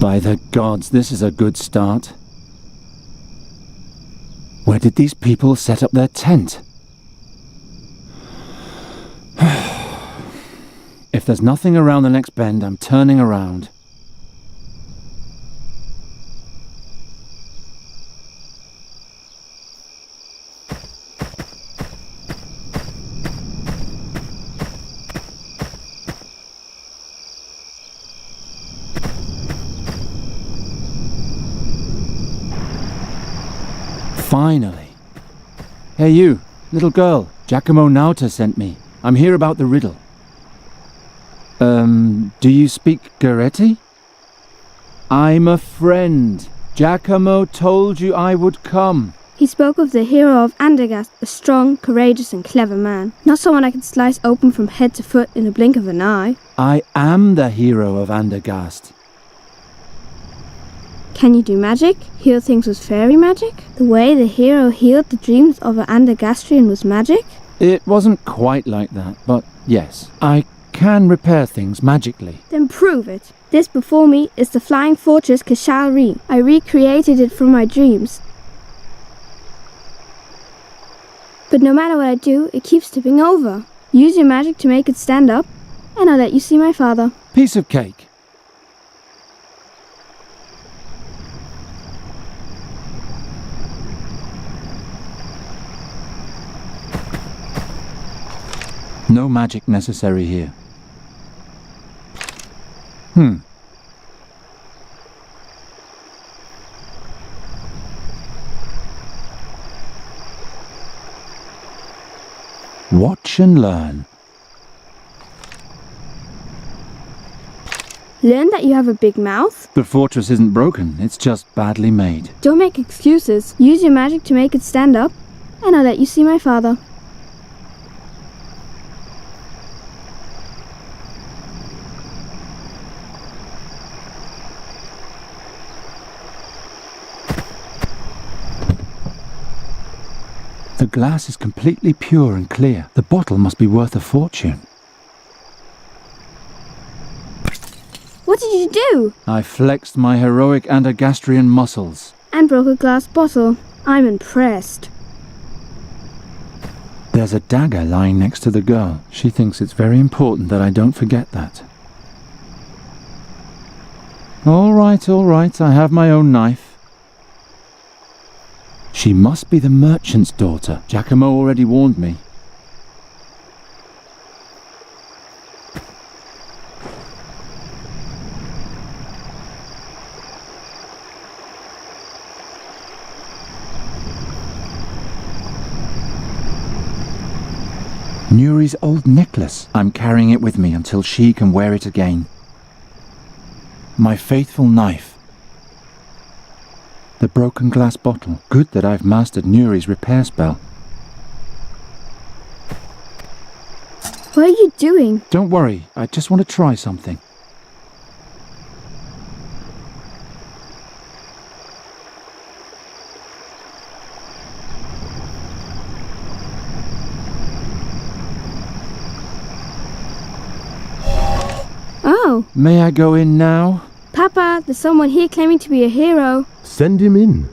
By the gods, this is a good start. Where did these people set up their tent? If there's nothing around the next bend, I'm turning around. Finally. Hey you, little girl. Giacomo Nauta sent me. I'm here about the riddle. Do you speak Goretti? I'm a friend. Giacomo told you I would come. He spoke of the hero of Andергаста, a strong, courageous and clever man. Not someone I could slice open from head to foot in a blink of an eye. I am the hero of Andергаста. Can you do magic? Heal things with fairy magic? The way the hero healed the dreams of an Andергаstrian was magic? It wasn't quite like that, but yes, I can repair things magically. Then prove it. This before me is the flying fortress Kashalri. I recreated it from my dreams. But no matter what I do, it keeps tipping over. Use your magic to make it stand up, and I'll let you see my father. Piece of cake. No magic necessary here. Watch and learn. Learn that you have a big mouth? The fortress isn't broken, it's just badly made. Don't make excuses. Use your magic to make it stand up, and I'll let you see my father. The glass is completely pure and clear. The bottle must be worth a fortune. What did you do? I flexed my heroic Andергаstrian muscles. And broke a glass bottle. I'm impressed. There's a dagger lying next to the girl. She thinks it's very important that I don't forget that. All right, I have my own knife. She must be the merchant's daughter. Giacomo already warned me. Nuri's old necklace. I'm carrying it with me until she can wear it again. My faithful knife. The broken glass bottle. Good that I've mastered Nuri's repair spell. What are you doing? Don't worry, I just want to try something. Oh. May I go in now? Papa, there's someone here claiming to be a hero. Send him in.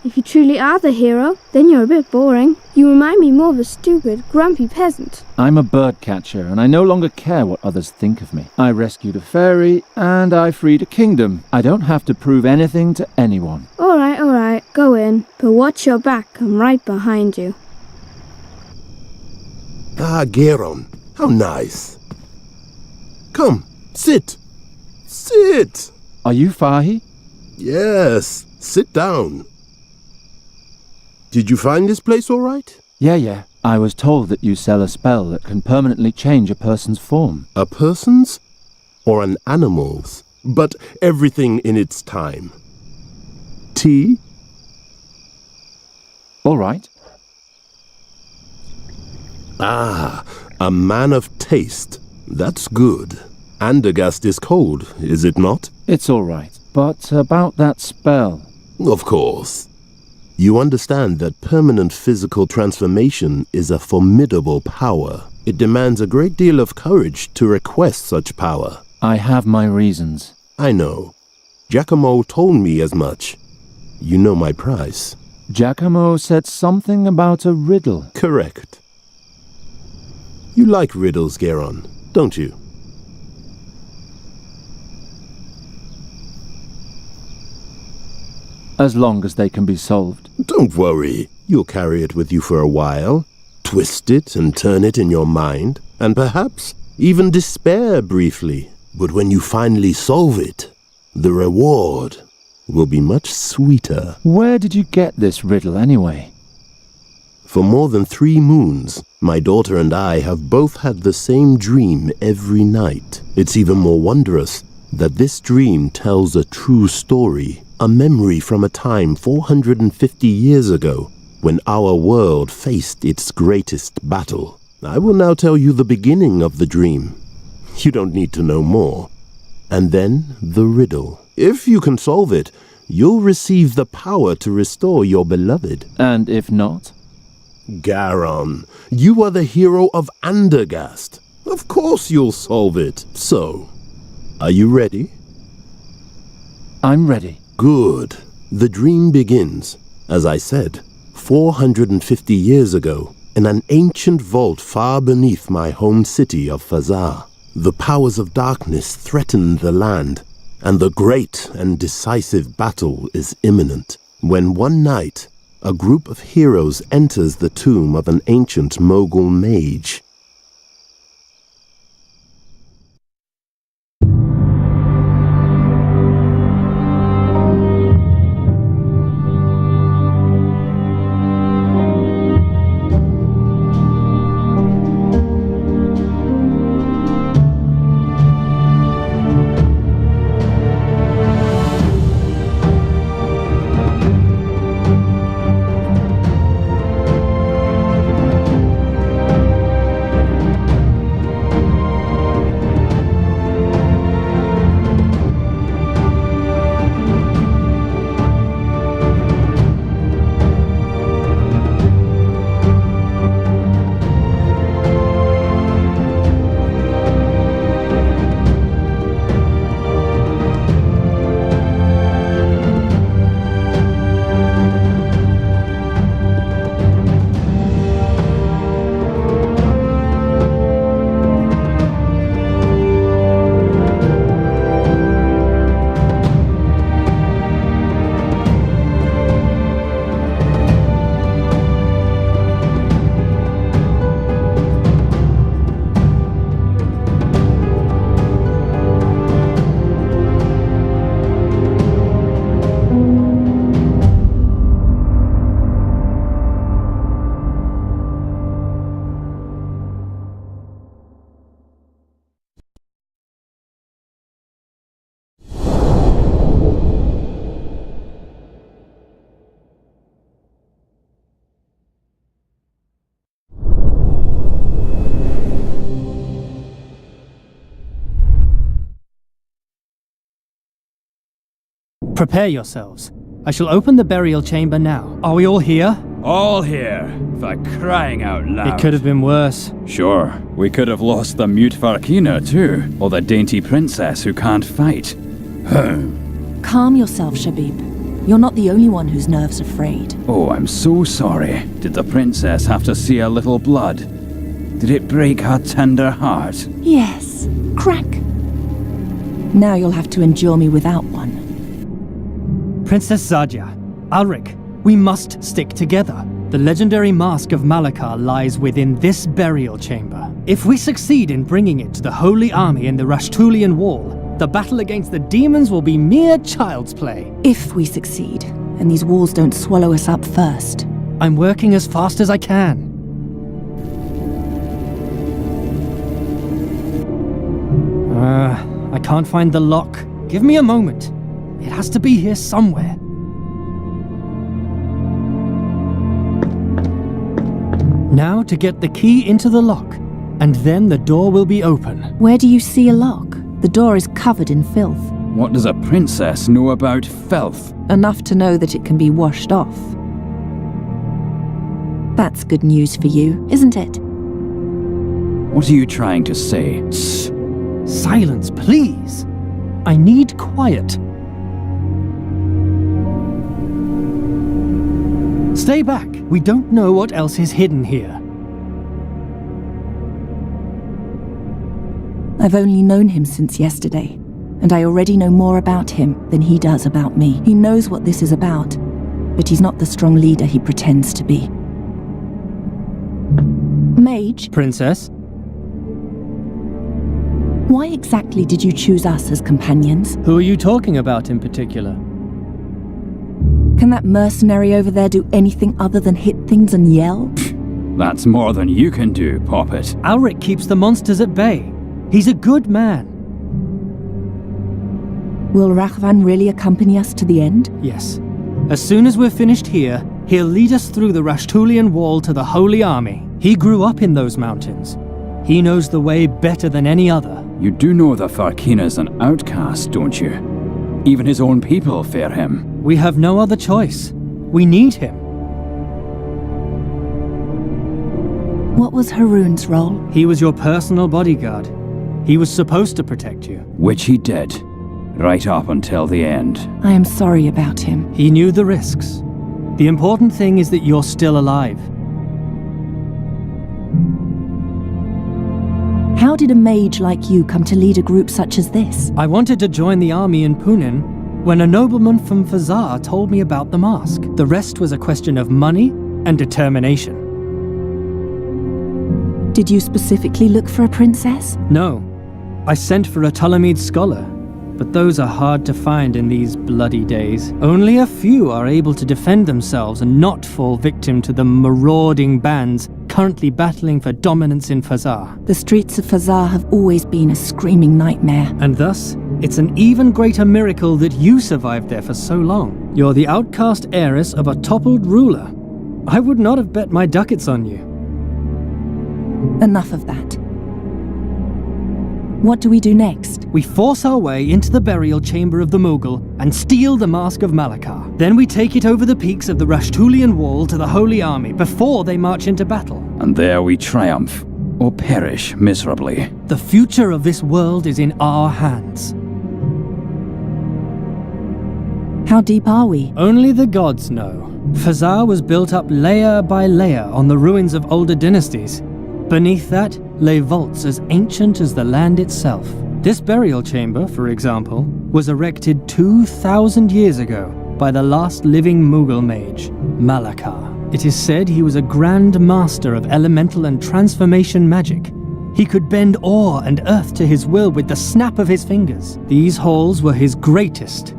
If you truly are the hero, then you're a bit boring. You remind me more of a stupid, grumpy peasant. I'm a bird catcher, and I no longer care what others think of me. I rescued a fairy, and I freed a kingdom. I don't have to prove anything to anyone. All right, go in. But watch your back, I'm right behind you. Ah, Gherón, how nice. Come, sit. Sit. Are you Fahi? Yes, sit down. Did you find this place all right? Yeah. I was told that you sell a spell that can permanently change a person's form. A person's or an animal's, but everything in its time. Tea? All right. Ah, a man of taste. That's good. Andергаста is cold, is it not? It's all right. But about that spell... Of course. You understand that permanent physical transformation is a formidable power. It demands a great deal of courage to request such power. I have my reasons. I know. Giacomo told me as much. You know my price. Giacomo said something about a riddle. Correct. You like riddles, Gheron, don't you? As long as they can be solved. Don't worry. You'll carry it with you for a while, twist it and turn it in your mind, and perhaps even despair briefly. But when you finally solve it, the reward will be much sweeter. Where did you get this riddle anyway? For more than 3 moons, my daughter and I have both had the same dream every night. It's even more wondrous that this dream tells a true story, a memory from a time 450 years ago, when our world faced its greatest battle. I will now tell you the beginning of the dream. You don't need to know more. And then the riddle. If you can solve it, you'll receive the power to restore your beloved. And if not? Gheron, you are the hero of Andергаста. Of course you'll solve it. So, are you ready? I'm ready. Good. The dream begins, as I said, 450 years ago, in an ancient vault far beneath my home city of Fazar. The powers of darkness threaten the land, and the great and decisive battle is imminent, when one night, a group of heroes enters the tomb of an ancient Mogul mage. Prepare yourselves. I shall open the burial chamber now. Are we all here? All here, for crying out loud. It could have been worse. Sure, we could have lost the mute Farkina too, or the dainty princess who can't fight. Calm yourself, Shabib. You're not the only one whose nerves are frayed. Oh, I'm so sorry. Did the princess have to see a little blood? Did it break her tender heart? Yes, crack. Now you'll have to endure me without one. Princess Zadja, Alric, we must stick together. The legendary mask of Malakara lies within this burial chamber. If we succeed in bringing it to the Holy Army in the Rashtulian Wall, the battle against the demons will be mere child's play. If we succeed, and these walls don't swallow us up first. I'm working as fast as I can. I can't find the lock. Give me a moment. It has to be here somewhere. Now to get the key into the lock, and then the door will be open. Where do you see a lock? The door is covered in filth. What does a princess know about filth? Enough to know that it can be washed off. That's good news for you, isn't it? What are you trying to say? Shh. Silence, please. I need quiet. Stay back. We don't know what else is hidden here. I've only known him since yesterday, and I already know more about him than he does about me. He knows what this is about, but he's not the strong leader he pretends to be. Mage? Princess? Why exactly did you choose us as companions? Who are you talking about in particular? Can that mercenary over there do anything other than hit things and yell? That's more than you can do, Poppet. Alric keeps the monsters at bay. He's a good man. Will Rachvan really accompany us to the end? Yes. As soon as we're finished here, he'll lead us through the Rashtulian Wall to the Holy Army. He grew up in those mountains. He knows the way better than any other. You do know that Farkina's an outcast, don't you? Even his own people fear him. We have no other choice. We need him. What was Haroon's role? He was your personal bodyguard. He was supposed to protect you. Which he did, right up until the end. I am sorry about him. He knew the risks. The important thing is that you're still alive. How did a mage like you come to lead a group such as this? I wanted to join the army in Punin when a nobleman from Fazar told me about the mask. The rest was a question of money and determination. Did you specifically look for a princess? No. I sent for a Tulamid scholar, but those are hard to find in these bloody days. Only a few are able to defend themselves and not fall victim to the marauding bands currently battling for dominance in Fazar. The streets of Fazar have always been a screaming nightmare. And thus, it's an even greater miracle that you survived there for so long. You're the outcast heiress of a toppled ruler. I would not have bet my ducats on you. Enough of that. What do we do next? We force our way into the burial chamber of the Mughal and steal the mask of Malakar. Then we take it over the peaks of the Rashtulian Wall to the Holy Army before they march into battle. And there we triumph, or perish miserably. The future of this world is in our hands. How deep are we? Only the gods know. Fazar was built up layer by layer on the ruins of older dynasties. Beneath that lay vaults as ancient as the land itself. This burial chamber, for example, was erected 2,000 years ago by the last living Mughal mage, Malakar. It is said he was a grand master of elemental and transformation magic. He could bend ore and earth to his will with the snap of his fingers. These halls were his greatest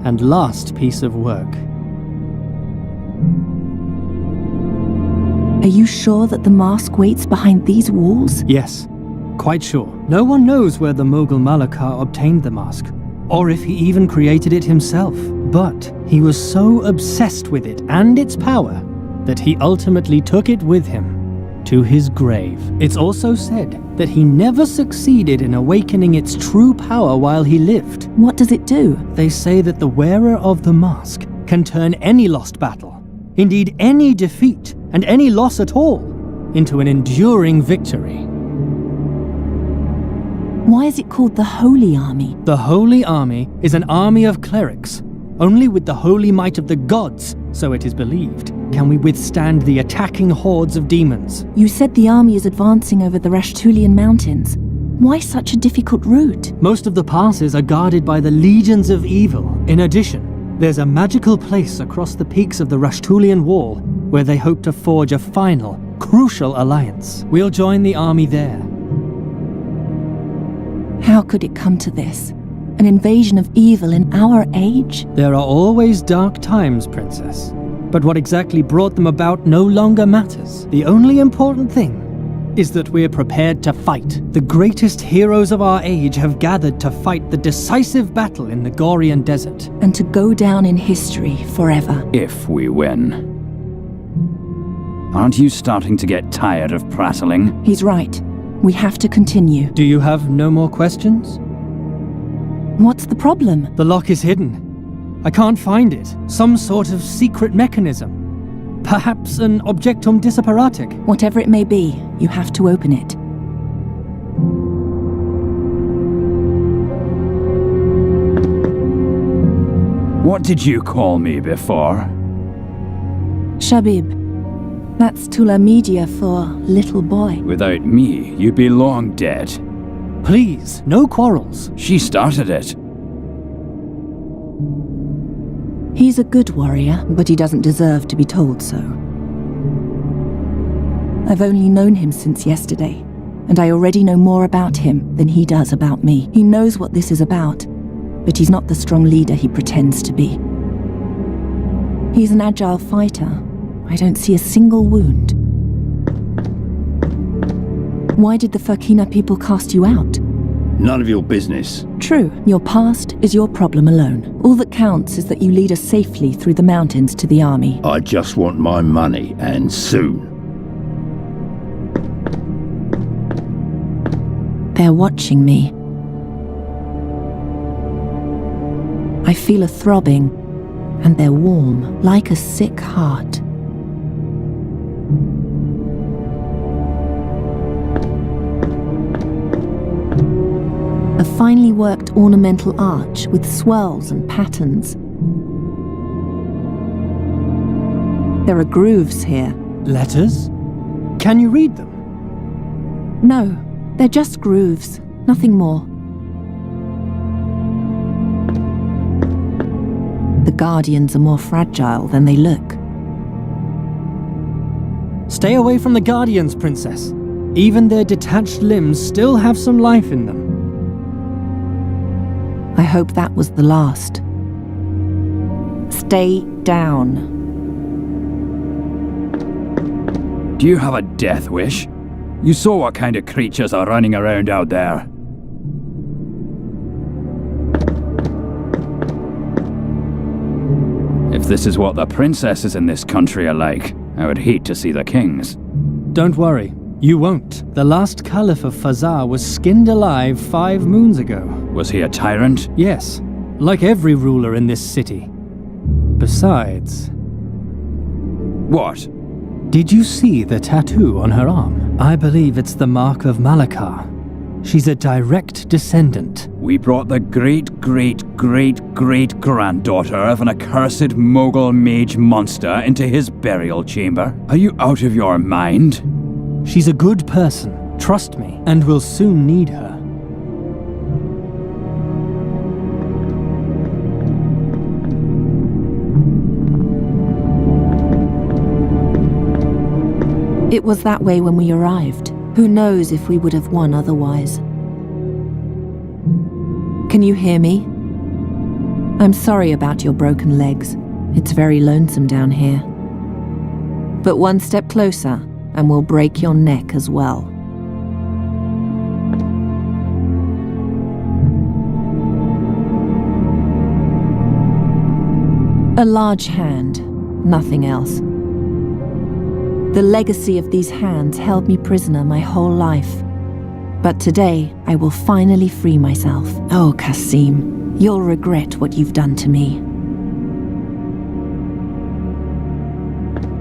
and last piece of work. Are you sure that the mask waits behind these walls? Yes, quite sure. No one knows where the Mughal Malakar obtained the mask, or if he even created it himself. But he was so obsessed with it and its power that he ultimately took it with him to his grave. It's also said that he never succeeded in awakening its true power while he lived. What does it do? They say that the wearer of the mask can turn any lost battle, indeed any defeat and any loss at all, into an enduring victory. Why is it called the Holy Army? The Holy Army is an army of clerics. Only with the holy might of the gods, so it is believed, can we withstand the attacking hordes of demons. You said the army is advancing over the Rashtulian mountains. Why such a difficult route? Most of the passes are guarded by the legions of evil. In addition, there's a magical place across the peaks of the Rashtulian Wall where they hope to forge a final, crucial alliance. We'll join the army there. How could it come to this? An invasion of evil in our age? There are always dark times, Princess. But what exactly brought them about no longer matters. The only important thing is that we're prepared to fight. The greatest heroes of our age have gathered to fight the decisive battle in the Gorian desert. And to go down in history forever. If we win. Aren't you starting to get tired of prattling? He's right. We have to continue. Do you have no more questions? What's the problem? The lock is hidden. I can't find it. Some sort of secret mechanism. Perhaps an objectum disapparatic. Whatever it may be, you have to open it. What did you call me before? Shabib. That's Tulamedia for little boy. Without me, you'd be long dead. Please, no quarrels. She started it. He's a good warrior, but he doesn't deserve to be told so. I've only known him since yesterday, and I already know more about him than he does about me. He knows what this is about, but he's not the strong leader he pretends to be. He's an agile fighter. I don't see a single wound. Why did the Furkina people cast you out? None of your business. True, your past is your problem alone. All that counts is that you lead us safely through the mountains to the army. I just want my money, and soon. They're watching me. I feel a throbbing, and they're warm, like a sick heart. A finely worked ornamental arch with swirls and patterns. There are grooves here. Letters? Can you read them? No, they're just grooves, nothing more. The Guardians are more fragile than they look. Stay away from the Guardians, Princess. Even their detached limbs still have some life in them. I hope that was the last. Stay down. Do you have a death wish? You saw what kind of creatures are running around out there. If this is what the princesses in this country are like, I would hate to see the kings. Don't worry, you won't. The last Caliph of Fazar was skinned alive 5 moons ago. Was he a tyrant? Yes, like every ruler in this city. Besides... What? Did you see the tattoo on her arm? I believe it's the mark of Malakara. She's a direct descendant. We brought the great-great-great-great-granddaughter of an accursed Mogul mage monster into his burial chamber. Are you out of your mind? She's a good person, trust me, and we'll soon need her. It was that way when we arrived. Who knows if we would have won otherwise. Can you hear me? I'm sorry about your broken legs. It's very lonesome down here. But one step closer, and we'll break your neck as well. A large hand, nothing else. The legacy of these hands held me prisoner my whole life. But today, I will finally free myself. Oh, Kasim, you'll regret what you've done to me.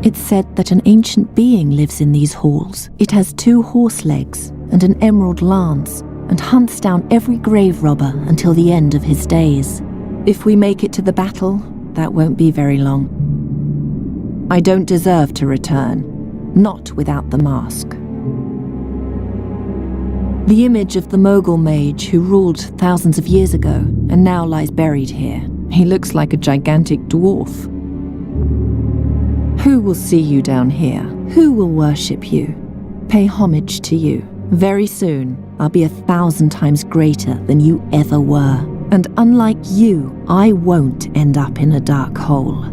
It's said that an ancient being lives in these halls. It has 2 horse legs and an emerald lance, and hunts down every grave robber until the end of his days. If we make it to the battle, that won't be very long. I don't deserve to return. Not without the mask. The image of the Mogul mage who ruled thousands of years ago and now lies buried here. He looks like a gigantic dwarf. Who will see you down here? Who will worship you? Pay homage to you? Very soon, I'll be 1,000 times greater than you ever were. And unlike you, I won't end up in a dark hole.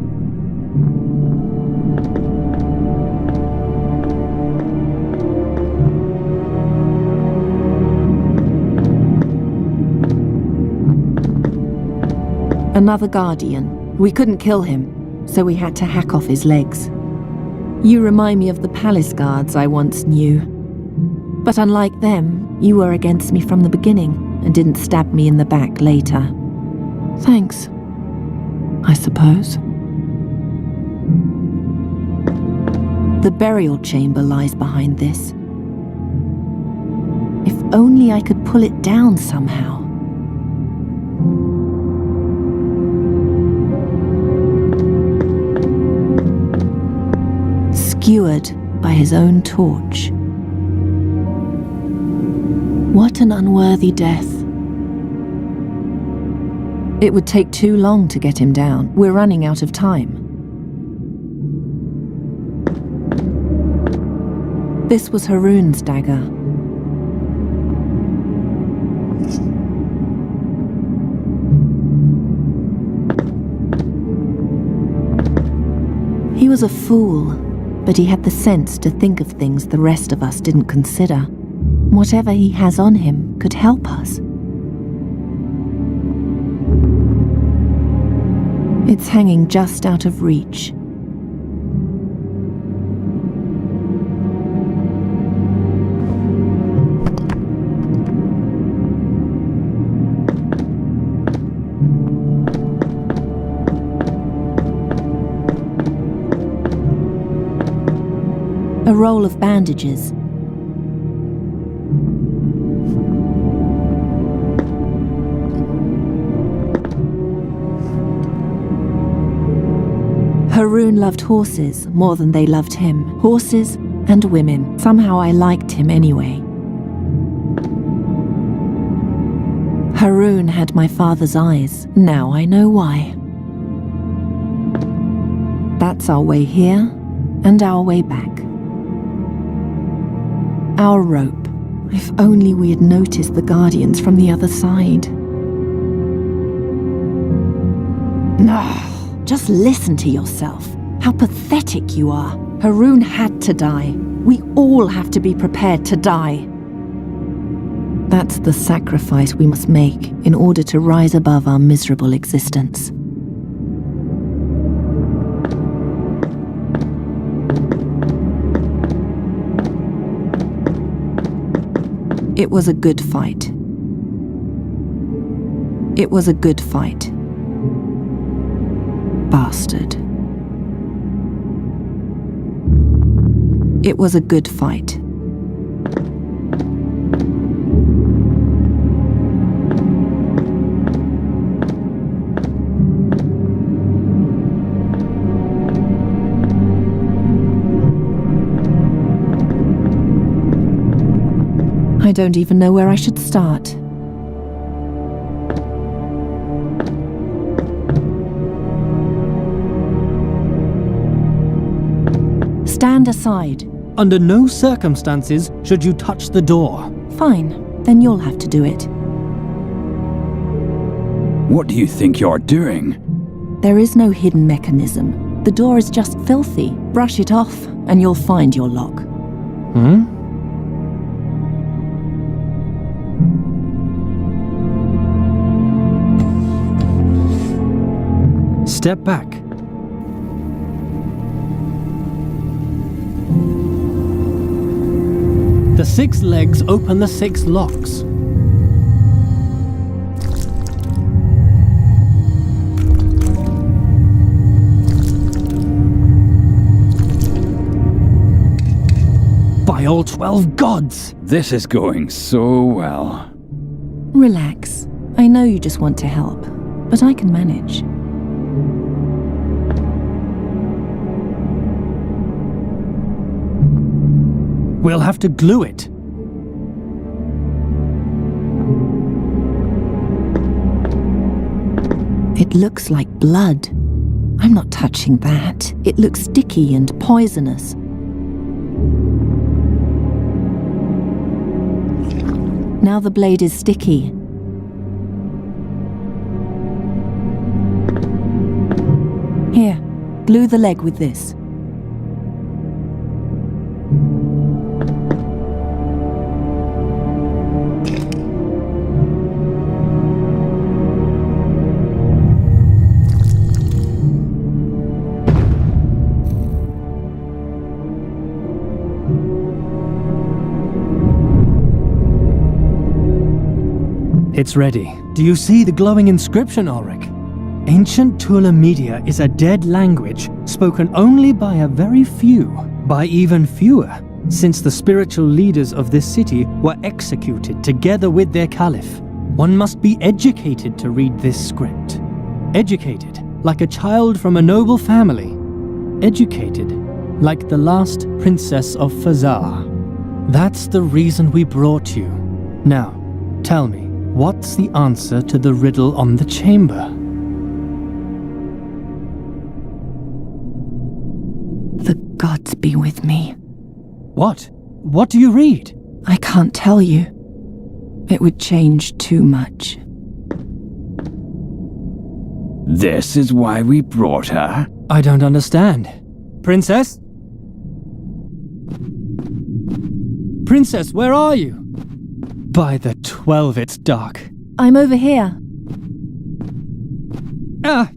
Another guardian. We couldn't kill him, so we had to hack off his legs. You remind me of the palace guards I once knew. But unlike them, you were against me from the beginning and didn't stab me in the back later. Thanks, I suppose. The burial chamber lies behind this. If only I could pull it down somehow. skewered by his own torch. What an unworthy death. It would take too long to get him down. We're running out of time. This was Haroun's dagger. He was a fool, but he had the sense to think of things the rest of us didn't consider. Whatever he has on him could help us. It's hanging just out of reach. A roll of bandages. Haroun loved horses more than they loved him. Horses and women. Somehow I liked him anyway. Haroun had my father's eyes. Now I know why. That's our way here and our way back. Our rope. If only we had noticed the guardians from the other side. Just listen to yourself. How pathetic you are. Haroun had to die. We all have to be prepared to die. That's the sacrifice we must make in order to rise above our miserable existence. It was a good fight. It was a good fight. Bastard. It was a good fight. I don't even know where I should start. Stand aside. Under no circumstances should you touch the door. Fine, then you'll have to do it. What do you think you're doing? There is no hidden mechanism. The door is just filthy. Brush it off, and you'll find your lock. Step back. The 6 legs open the 6 locks. By all 12 gods! This is going so well. Relax. I know you just want to help, but I can manage. We'll have to glue it. It looks like blood. I'm not touching that. It looks sticky and poisonous. Now the blade is sticky. Here, glue the leg with this. It's ready. Do you see the glowing inscription, Ulrich? Ancient Tulamedia is a dead language spoken only by a very few, by even fewer, since the spiritual leaders of this city were executed together with their caliph. One must be educated to read this script. Educated, like a child from a noble family. Educated, like the last princess of Fazar. That's the reason we brought you. Now, tell me, what's the answer to the riddle on the chamber? The gods be with me. What? What do you read? I can't tell you. It would change too much. This is why we brought her? I don't understand. Princess? Princess, where are you? By the 12, it's dark. I'm over here. Ah!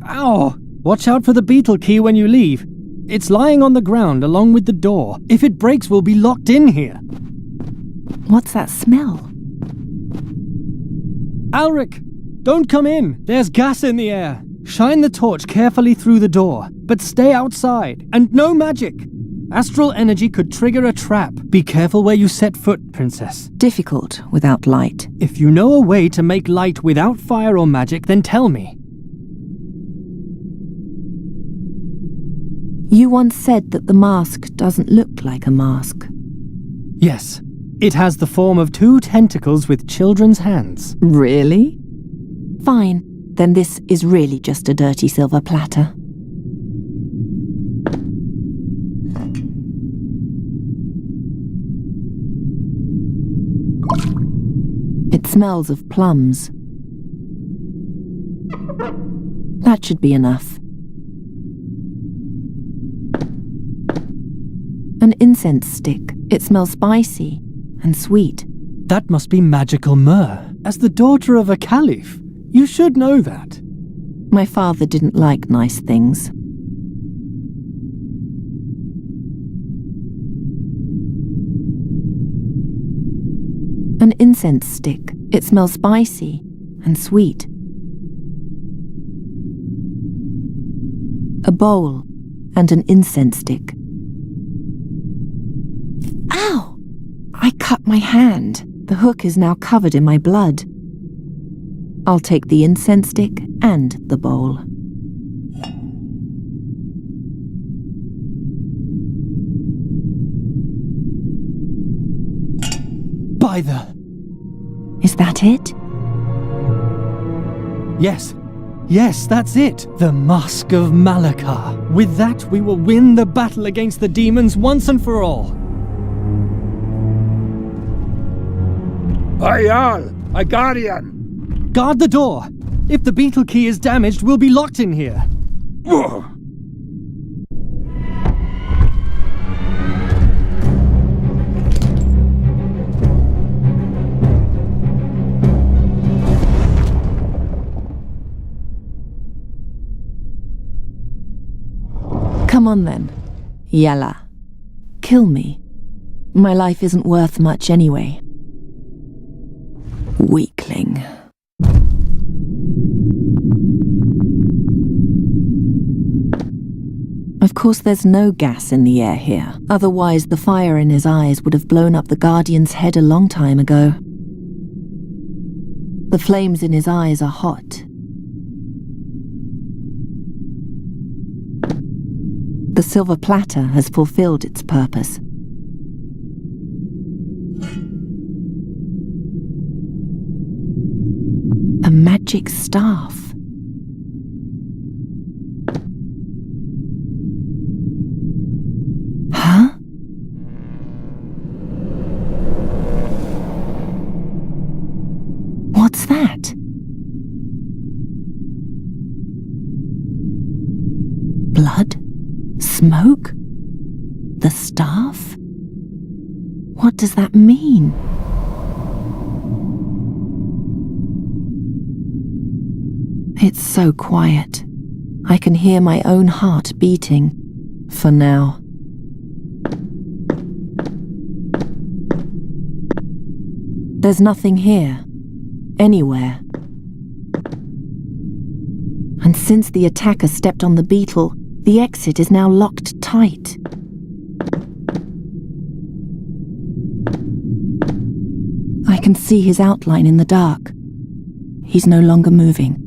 Ow! Watch out for the beetle key when you leave. It's lying on the ground along with the door. If it breaks, we'll be locked in here. What's that smell? Alric! Don't come in! There's gas in the air! Shine the torch carefully through the door, but stay outside, and no magic! Astral energy could trigger a trap. Be careful where you set foot, Princess. Difficult without light. If you know a way to make light without fire or magic, then tell me. You once said that the mask doesn't look like a mask. Yes. It has the form of 2 tentacles with children's hands. Really? Fine. Then this is really just a dirty silver platter. It smells of plums. That should be enough. An incense stick. It smells spicy and sweet. That must be magical myrrh. As the daughter of a caliph, you should know that. My father didn't like nice things. An incense stick. It smells spicy and sweet. A bowl and an incense stick. Ow! I cut my hand. The hook is now covered in my blood. I'll take the incense stick and the bowl. By the... Is that it? Yes. Yes, that's it. The Mask of Malakar. With that, we will win the battle against the demons once and for all. Ayal! A guardian! Guard the door. If the beetle key is damaged, we'll be locked in here. Ugh. Come on then. Yalla. Kill me. My life isn't worth much anyway. Weakling. Of course there's no gas in the air here. Otherwise the fire in his eyes would have blown up the Guardian's head a long time ago. The flames in his eyes are hot. The silver platter has fulfilled its purpose. A magic staff. Huh? What's that? Blood? Smoke? The staff? What does that mean? It's so quiet. I can hear my own heart beating. For now. There's nothing here. Anywhere. And since the attacker stepped on the beetle, the exit is now locked tight. I can see his outline in the dark. He's no longer moving.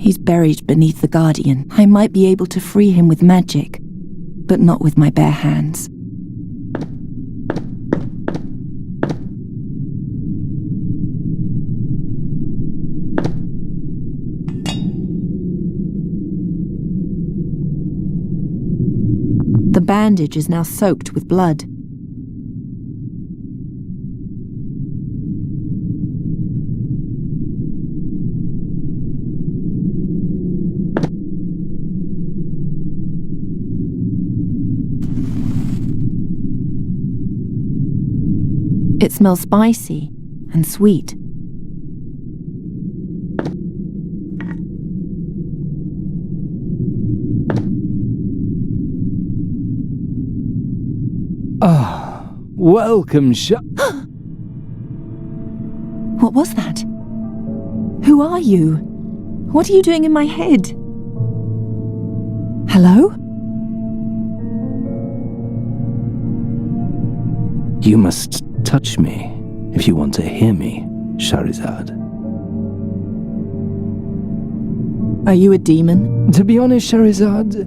He's buried beneath the Guardian. I might be able to free him with magic, but not with my bare hands. The bandage is now soaked with blood. It smells spicy and sweet. Ah, welcome, What was that? Who are you? What are you doing in my head? Hello? You must touch me if you want to hear me, Shahrazad. Are you a demon? To be honest, Shahrazad,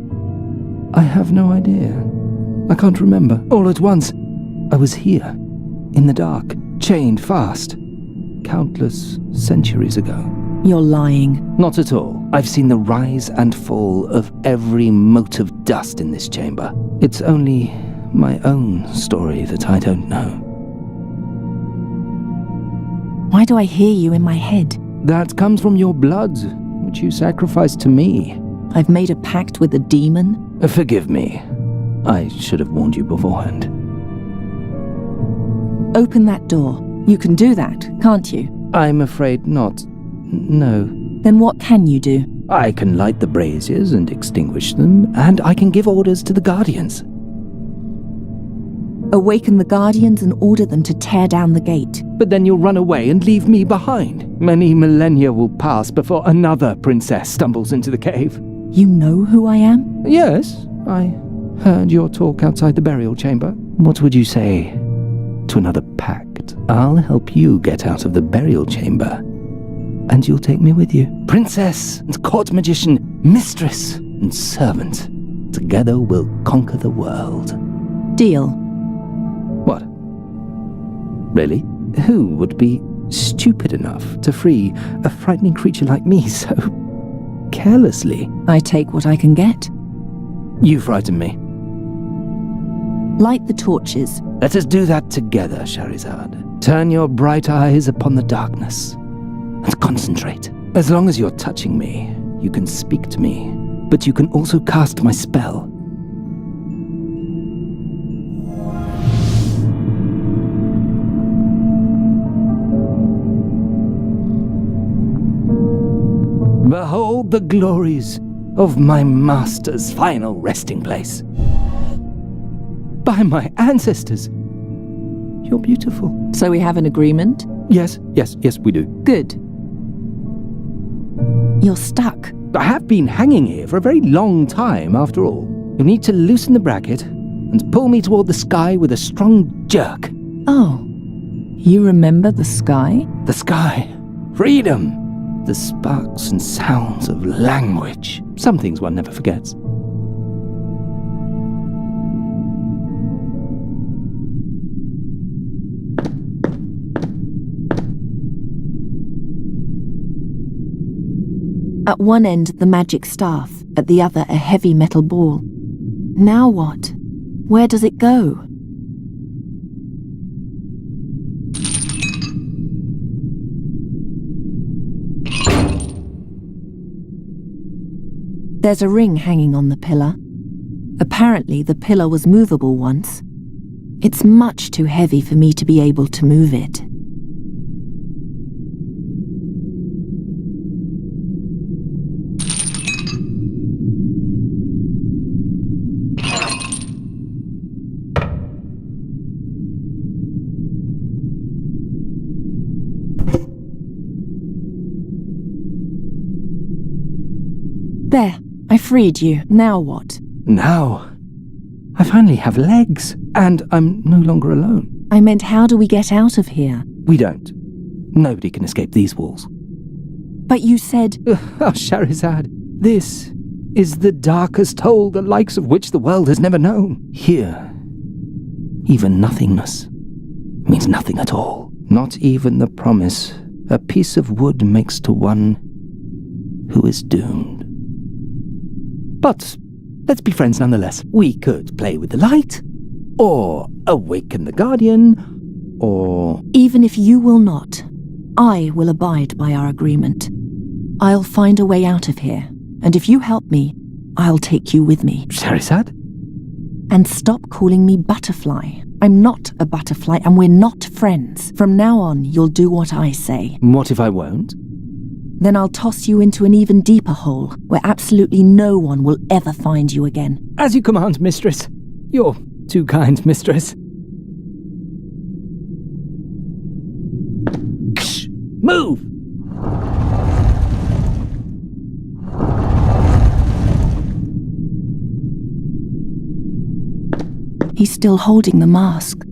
I have no idea. I can't remember. All at once, I was here, in the dark, chained fast, countless centuries ago. You're lying. Not at all. I've seen the rise and fall of every mote of dust in this chamber. It's only my own story that I don't know. Why do I hear you in my head? That comes from your blood, which you sacrificed to me. I've made a pact with a demon? Forgive me. I should have warned you beforehand. Open that door. You can do that, can't you? I'm afraid not. No. Then what can you do? I can light the braziers and extinguish them, and I can give orders to the Guardians. Awaken the Guardians and order them to tear down the gate. But then you'll run away and leave me behind. Many millennia will pass before another princess stumbles into the cave. You know who I am? Yes, I heard your talk outside the burial chamber. What would you say to another pact? I'll help you get out of the burial chamber, and you'll take me with you. Princess and court magician, mistress and servant. Together we'll conquer the world. Deal. What? Really? Who would be stupid enough to free a frightening creature like me so carelessly? I take what I can get. You frighten me. Light the torches. Let us do that together, Shahrazad. Turn your bright eyes upon the darkness and concentrate. As long as you're touching me, you can speak to me, but you can also cast my spell. Behold the glories of my master's final resting place. By my ancestors, you're beautiful. So we have an agreement? Yes, we do. Good. You're stuck. I have been hanging here for a very long time, after all. You need to loosen the bracket and pull me toward the sky with a strong jerk. Oh, you remember the sky? The sky. Freedom. The sparks and sounds of language. Some things one never forgets. At one end, the magic staff. At the other, a heavy metal ball. Now what? Where does it go? There's a ring hanging on the pillar. Apparently, the pillar was movable once. It's much too heavy for me to be able to move it. There, I freed you. Now what? Now, I finally have legs, and I'm no longer alone. I meant, how do we get out of here? We don't. Nobody can escape these walls. But you said... Oh, Shahrazad, this is the darkest hole, the likes of which the world has never known. Here, even nothingness means nothing at all. Not even the promise a piece of wood makes to one who is doomed. But let's be friends nonetheless. We could play with the light, or awaken the guardian, or... Even if you will not, I will abide by our agreement. I'll find a way out of here, and if you help me, I'll take you with me. Shahrazad? And stop calling me Butterfly. I'm not a butterfly, and we're not friends. From now on, you'll do what I say. What if I won't? Then I'll toss you into an even deeper hole, where absolutely no one will ever find you again. As you command, mistress. You're too kind, mistress. Ksh! Move! He's still holding the mask.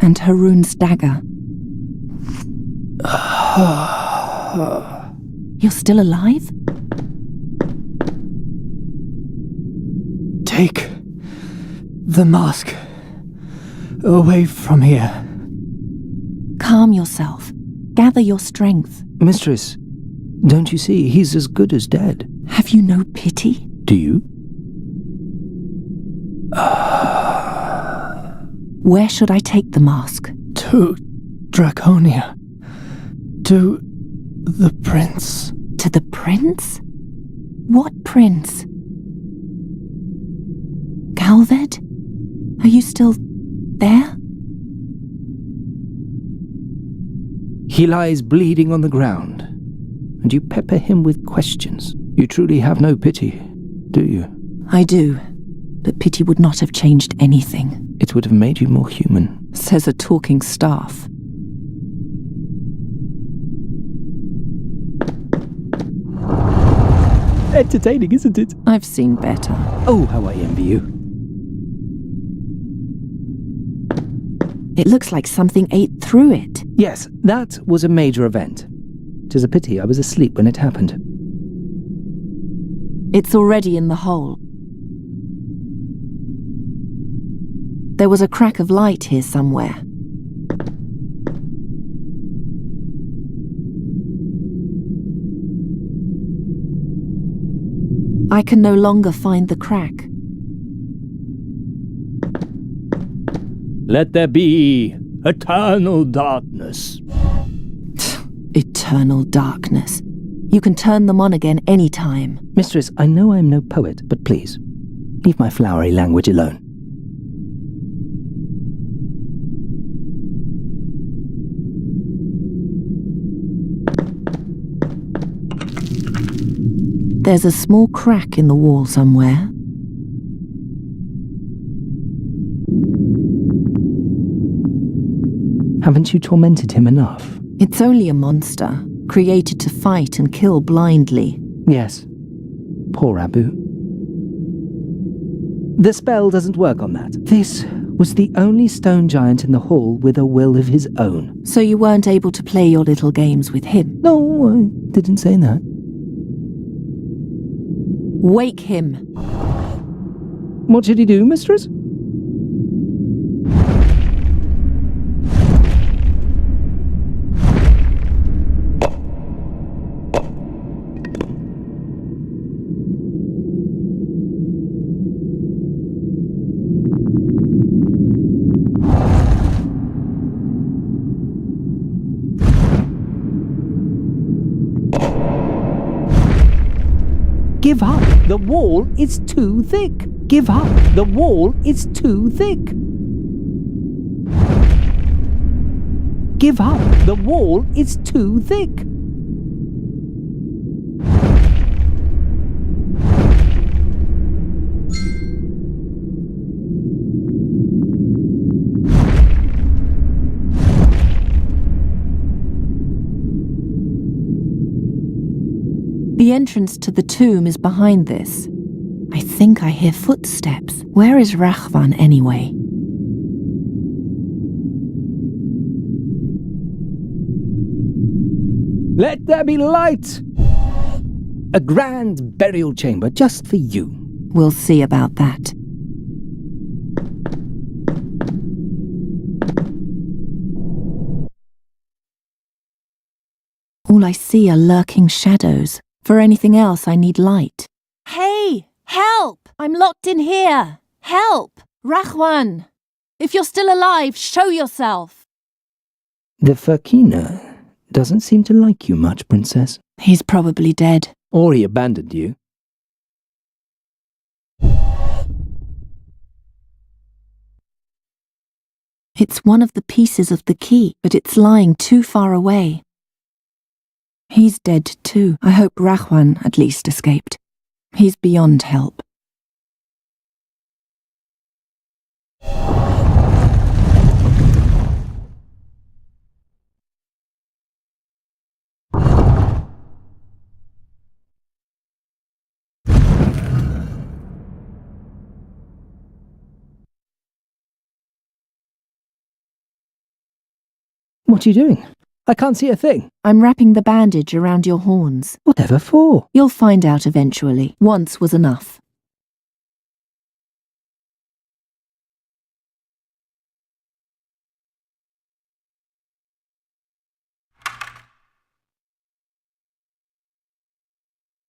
And Haroon's dagger. You're still alive? Take the mask away from here. Calm yourself. Gather your strength. Mistress, don't you see he's as good as dead? Have you no pity? Do you? Where should I take the mask? To Draconia. To the prince. To the prince? What prince? Galved? Are you still there? He lies bleeding on the ground, and you pepper him with questions. You truly have no pity, do you? I do, but pity would not have changed anything. It would have made you more human. Says a talking staff. Entertaining, isn't it? I've seen better. Oh, how I envy you. It looks like something ate through it. Yes, that was a major event. 'Tis a pity I was asleep when it happened. It's already in the hole. There was a crack of light here somewhere. I can no longer find the crack. Let there be eternal darkness. Eternal darkness. You can turn them on again any time. Mistress, I know I'm no poet, but please, leave my flowery language alone. There's a small crack in the wall somewhere. Haven't you tormented him enough? It's only a monster, created to fight and kill blindly. Yes. Poor Abu. The spell doesn't work on that. This was the only stone giant in the hall with a will of his own. So you weren't able to play your little games with him? No, I didn't say that. Wake him. What should he do, mistress? Give up! The wall is too thick! Give up! The wall is too thick! Give up! The wall is too thick! The entrance to the tomb is behind this. I think I hear footsteps. Where is Rahvan anyway? Let there be light! A grand burial chamber just for you. We'll see about that. All I see are lurking shadows. For anything else, I need light. Hey! Help! I'm locked in here! Help! Rahwan! If you're still alive, show yourself! The Fakina doesn't seem to like you much, Princess. He's probably dead. Or he abandoned you. It's one of the pieces of the key, but it's lying too far away. He's dead too. I hope Rahwan at least escaped. He's beyond help. What are you doing? I can't see a thing. I'm wrapping the bandage around your horns. Whatever for? You'll find out eventually. Once was enough.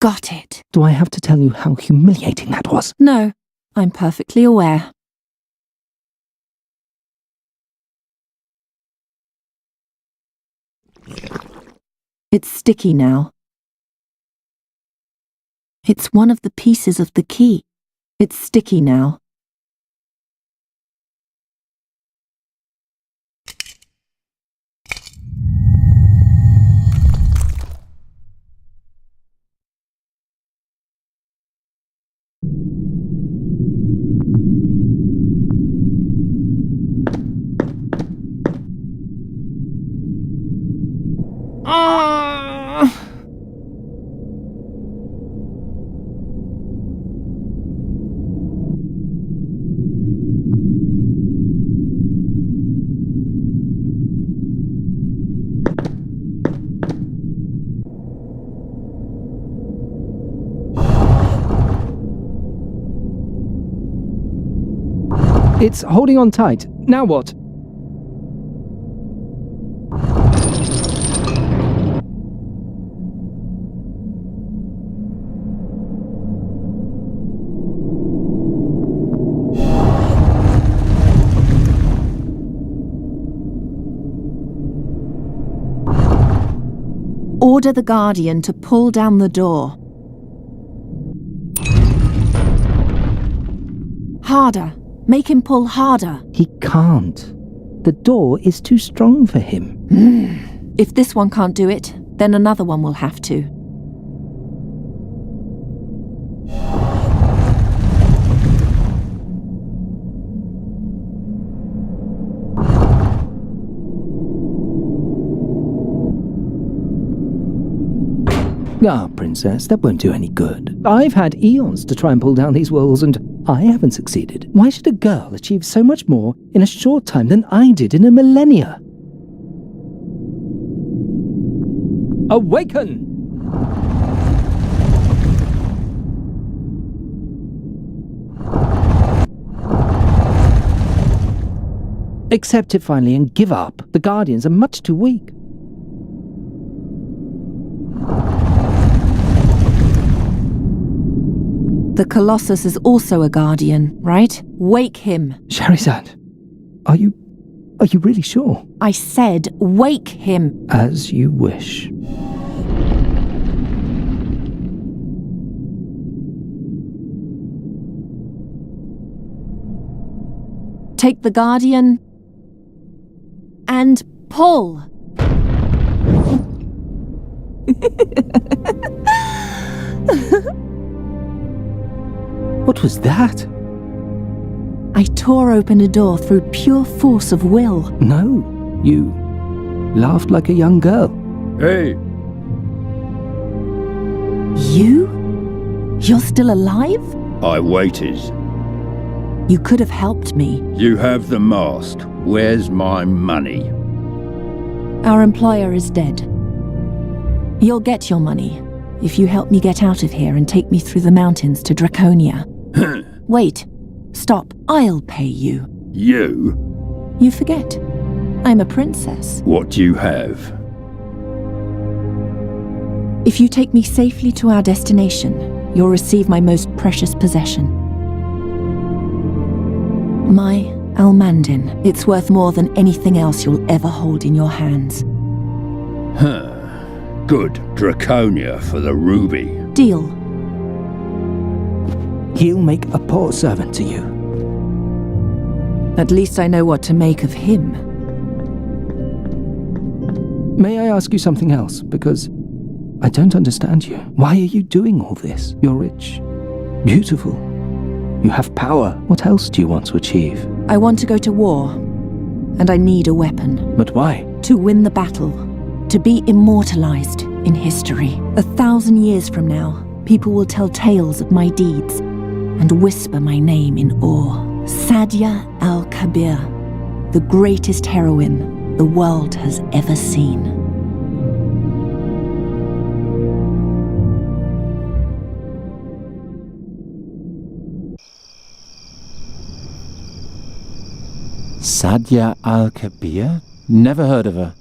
Got it. Do I have to tell you how humiliating that was? No, I'm perfectly aware. It's sticky now. It's one of the pieces of the key. It's sticky now. It's holding on tight. Now what? Order the Guardian to pull down the door. Harder. Make him pull harder. He can't. The door is too strong for him. If this one can't do it, then another one will have to. Ah, Princess, that won't do any good. I've had eons to try and pull down these walls, and I haven't succeeded. Why should a girl achieve so much more in a short time than I did in a millennia? Awaken! Accept it finally and give up. The Guardians are much too weak. The Colossus is also a Guardian, right? Wake him. Shahrazad, are you really sure? I said wake him. As you wish. Take the Guardian and pull. What was that? I tore open a door through pure force of will. No, you laughed like a young girl. Hey, You? You're still alive? I waited. You could have helped me. You have the mask. Where's my money? Our employer is dead. You'll get your money if you help me get out of here and take me through the mountains to Draconia. Wait. Stop. I'll pay you. You? You forget. I'm a princess. What do you have? If you take me safely to our destination, you'll receive my most precious possession. My Almandin. It's worth more than anything else you'll ever hold in your hands. Huh. Good. Draconia for the ruby. Deal. He'll make a poor servant to you. At least I know what to make of him. May I ask you something else? Because I don't understand you. Why are you doing all this? You're rich, beautiful, you have power. What else do you want to achieve? I want to go to war, and I need a weapon. But why? To win the battle, to be immortalized in history. 1,000 years from now, people will tell tales of my deeds and whisper my name in awe. Sadia al-Kabir, the greatest heroine the world has ever seen. Sadia al-Kabir? Never heard of her.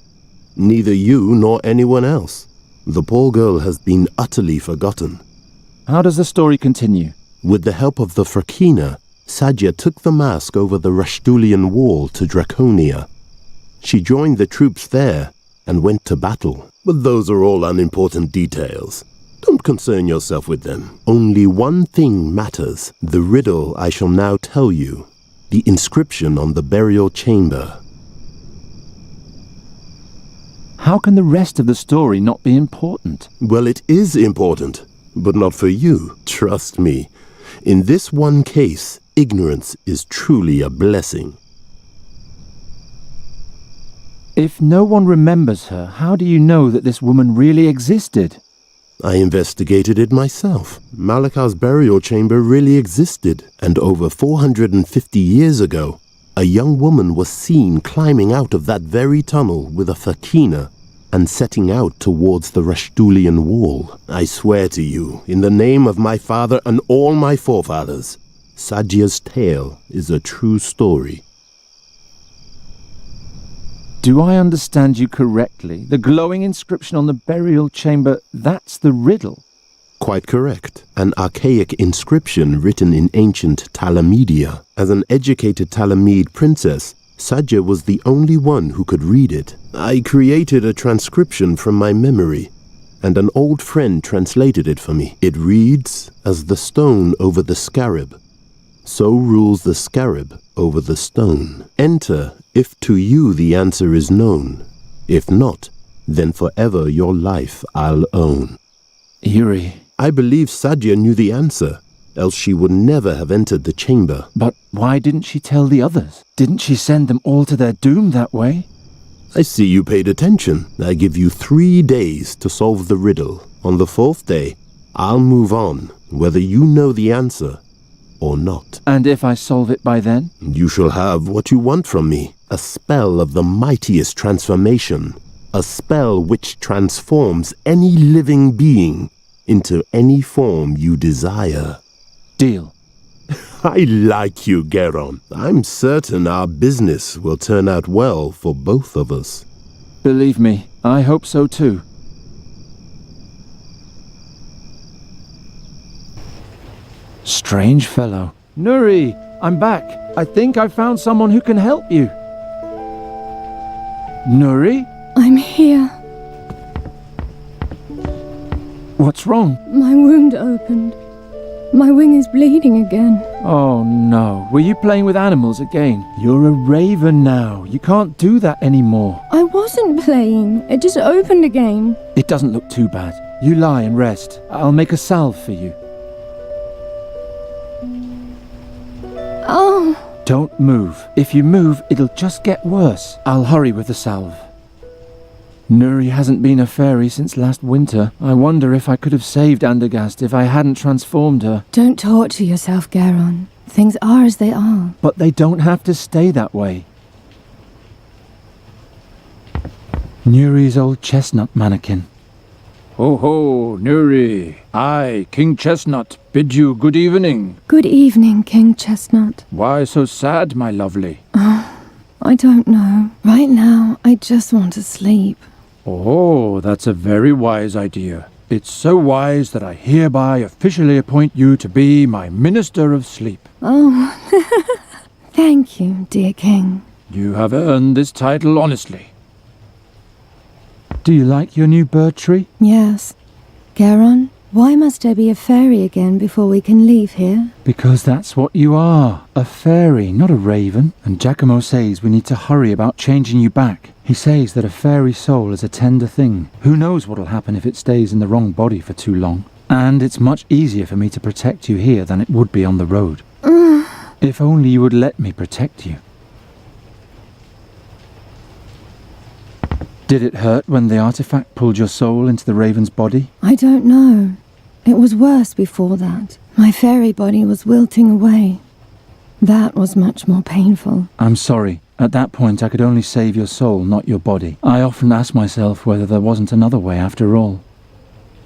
Neither you nor anyone else. The poor girl has been utterly forgotten. How does the story continue? With the help of the Frakina, Sadia took the mask over the Rashtulian wall to Draconia. She joined the troops there and went to battle. But those are all unimportant details. Don't concern yourself with them. Only one thing matters. The riddle I shall now tell you. The inscription on the burial chamber. How can the rest of the story not be important? Well, it is important, but not for you. Trust me. In this one case, ignorance is truly a blessing. If no one remembers her, how do you know that this woman really existed? I investigated it myself. Malakar's burial chamber really existed, and over 450 years ago, a young woman was seen climbing out of that very tunnel with a fakina and setting out towards the Rashtulian wall. I swear to you, in the name of my father and all my forefathers, Sadia's tale is a true story. Do I understand you correctly? The glowing inscription on the burial chamber, that's the riddle? Quite correct. An archaic inscription written in ancient Talamedia. As an educated Talamid princess, Sadia was the only one who could read it. I created a transcription from my memory, and an old friend translated it for me. It reads, as the stone over the scarab, so rules the scarab over the stone. Enter if to you the answer is known. If not, then forever your life I'll own. Eerie. I believe Sadia knew the answer, else she would never have entered the chamber. But why didn't she tell the others? Didn't she send them all to their doom that way? I see you paid attention. I give you 3 days to solve the riddle. On the 4th day, I'll move on, whether you know the answer or not. And if I solve it by then? You shall have what you want from me. A spell of the mightiest transformation. A spell which transforms any living being into any form you desire. Deal. I like you, Gheron. I'm certain our business will turn out well for both of us. Believe me, I hope so too. Strange fellow. Nuri, I'm back. I think I found someone who can help you. Nuri? I'm here. What's wrong? My wound opened. My wing is bleeding again. Oh no, were you playing with animals again? You're a raven now. You can't do that anymore. I wasn't playing. It just opened again. It doesn't look too bad. You lie and rest. I'll make a salve for you. Oh. Don't move. If you move, it'll just get worse. I'll hurry with the salve. Nuri hasn't been a fairy since last winter. I wonder if I could have saved Andергаста if I hadn't transformed her. Don't torture yourself, Gheron. Things are as they are. But they don't have to stay that way. Nuri's old chestnut mannequin. Ho ho, Nuri. I, King Chestnut, bid you good evening. Good evening, King Chestnut. Why so sad, my lovely? I don't know. Right now, I just want to sleep. Oh, that's a very wise idea. It's so wise that I hereby officially appoint you to be my Minister of Sleep. Oh, thank you, dear King. You have earned this title honestly. Do you like your new bird tree? Yes. Gheron, why must I be a fairy again before we can leave here? Because that's what you are. A fairy, not a raven. And Giacomo says we need to hurry about changing you back. He says that a fairy soul is a tender thing. Who knows what'll happen if it stays in the wrong body for too long. And it's much easier for me to protect you here than it would be on the road. If only you would let me protect you. Did it hurt when the artifact pulled your soul into the raven's body? I don't know. It was worse before that. My fairy body was wilting away. That was much more painful. I'm sorry. At that point, I could only save your soul, not your body. I often ask myself whether there wasn't another way after all.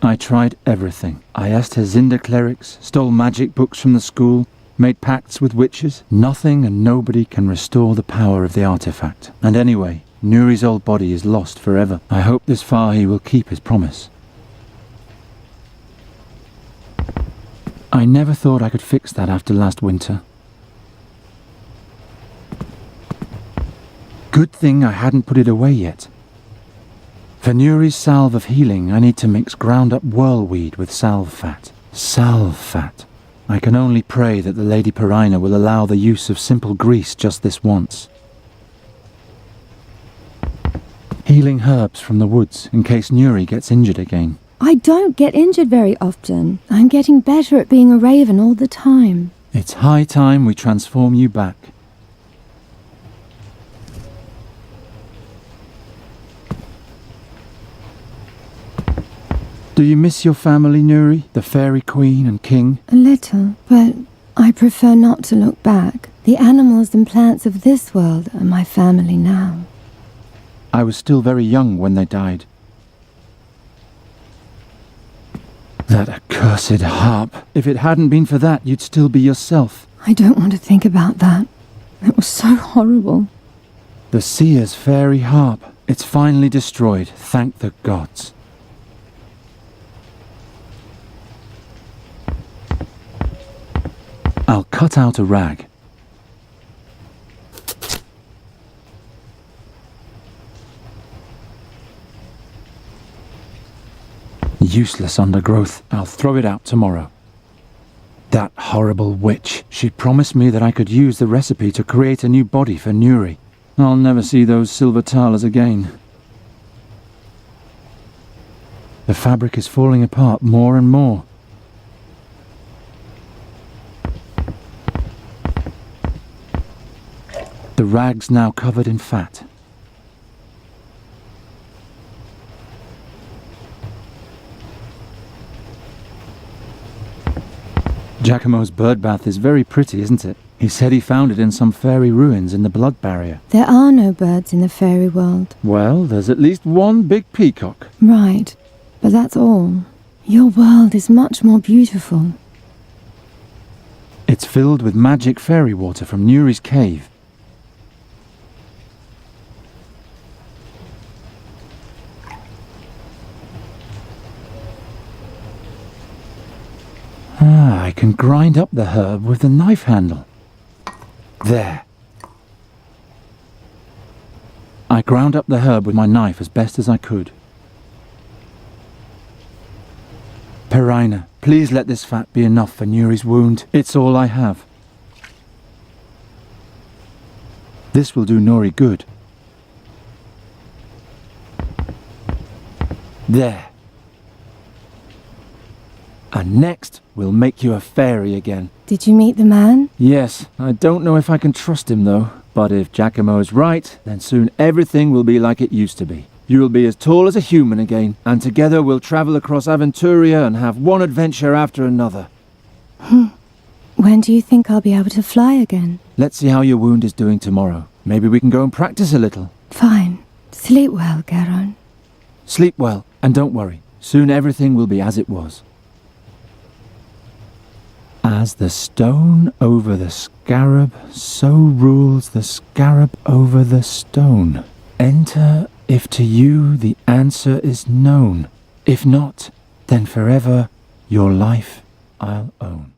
I tried everything. I asked Hazinda clerics, stole magic books from the school, made pacts with witches. Nothing and nobody can restore the power of the artifact. And anyway, Nuri's old body is lost forever. I hope this far he will keep his promise. I never thought I could fix that after last winter. Good thing I hadn't put it away yet. For Nuri's salve of healing, I need to mix ground up whirlweed with salve fat. Salve fat. I can only pray that the Lady Perina will allow the use of simple grease just this once. Healing herbs from the woods in case Nuri gets injured again. I don't get injured very often. I'm getting better at being a raven all the time. It's high time we transform you back. Do you miss your family, Nuri? The fairy queen and king? A little, but I prefer not to look back. The animals and plants of this world are my family now. I was still very young when they died. That accursed harp. If it hadn't been for that, you'd still be yourself. I don't want to think about that. It was so horrible. The seer's fairy harp. It's finally destroyed, thank the gods. I'll cut out a rag. Useless undergrowth. I'll throw it out tomorrow. That horrible witch. She promised me that I could use the recipe to create a new body for Nuri. I'll never see those silver thalers again. The fabric is falling apart more and more. The rag's now covered in fat. Giacomo's bird bath is very pretty, isn't it? He said he found it in some fairy ruins in the blood barrier. There are no birds in the fairy world. Well, there's at least one big peacock. Right, but that's all. Your world is much more beautiful. It's filled with magic fairy water from Nuri's cave. I can grind up the herb with the knife handle. There. I ground up the herb with my knife as best as I could. Perina, please let this fat be enough for Nuri's wound. It's all I have. This will do Nuri good. There. And next, we'll make you a fairy again. Did you meet the man? Yes, I don't know if I can trust him though. But if Giacomo is right, then soon everything will be like it used to be. You will be as tall as a human again, and together we'll travel across Aventuria and have one adventure after another. When do you think I'll be able to fly again? Let's see how your wound is doing tomorrow. Maybe we can go and practice a little. Fine. Sleep well, Gheron. Sleep well, and don't worry. Soon everything will be as it was. As the stone over the scarab, so rules the scarab over the stone. Enter if to you the answer is known. If not, then forever your life I'll own.